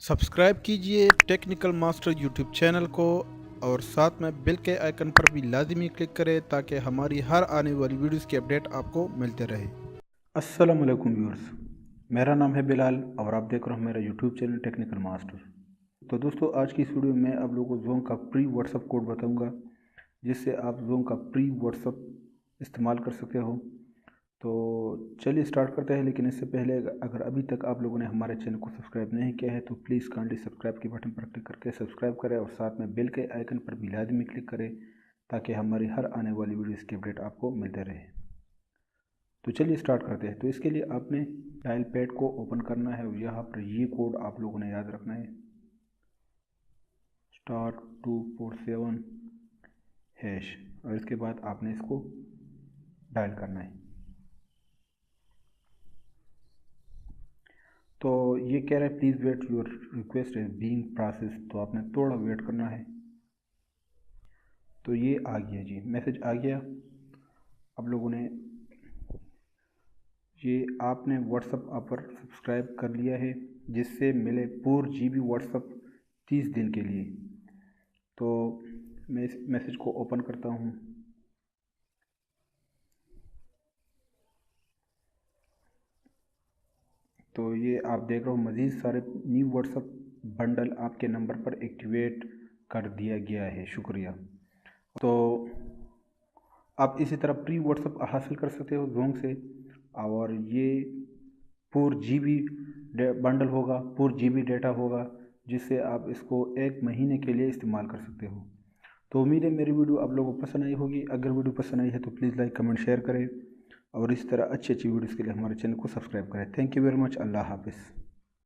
Subscribe कीजिए technical master YouTube channel को और साथ में बेल के आइकन पर भी लाजमी क्लिक करें ताकि हमारी हर आने वाली वीडियोस की अपडेट आपको मिलते रहे। अस्सलाम वालेकुम व्यूअर्स, मेरा नाम है बिलाल और आप देख रहे हो मेरा यूट्यूब चैनल टेक्निकल मास्टर। तो दोस्तों, आज की इस वीडियो में आप लोगों को ज़ोंग का प्री व्हाट्सअप कोड बताऊंगा जिससे आप ज़ोंग का प्री व्हाट्सअप इस्तेमाल कर सकते हो। तो चलिए स्टार्ट करते हैं, लेकिन इससे पहले अगर अभी तक आप लोगों ने हमारे चैनल को सब्सक्राइब नहीं किया है तो प्लीज़ काइंडली सब्सक्राइब के बटन पर क्लिक करके सब्सक्राइब करें और साथ में बेल के आइकन पर भी लाजमी क्लिक करें ताकि हमारी हर आने वाली वीडियोस की अपडेट आपको मिलते रहे। तो चलिए स्टार्ट करते हैं। तो इसके लिए आपने डायल पैड को ओपन करना है और यहाँ पर ये कोड आप लोगों ने याद रखना है, *247#। और इसके बाद आपने इसको डायल करना है। तो ये कह रहा है please wait, your request is being process. तो आपने थोड़ा वेट करना है। तो ये आ गया जी, मैसेज आ गया। आप लोगों ने ये आपने व्हाट्सअप ऐप पर सब्सक्राइब कर लिया है जिससे मिले 4 GB व्हाट्सअप 30 दिन के लिए। तो मैं इस मैसेज को ओपन करता हूँ। तो ये आप देख रहे हो मज़ीद सारे न्यू व्हाट्सअप बंडल आपके नंबर पर एक्टिवेट कर दिया गया है, शुक्रिया। तो आप इसी तरह प्री व्हाट्सअप हासिल कर सकते हो ज़ोंग से। और ये 4 GB बंडल होगा, 4 GB डेटा होगा जिससे आप इसको 1 महीने के लिए इस्तेमाल कर सकते हो। तो उम्मीद है मेरी वीडियो आप लोगों को पसंद आई होगी। अगर वीडियो पसंद आई है तो प्लीज़ लाइक कमेंट शेयर करें और इस तरह अच्छी अच्छी वीडियोज़ के लिए हमारे चैनल को सब्सक्राइब करें। Thank you very much. अल्लाह हाफिज़।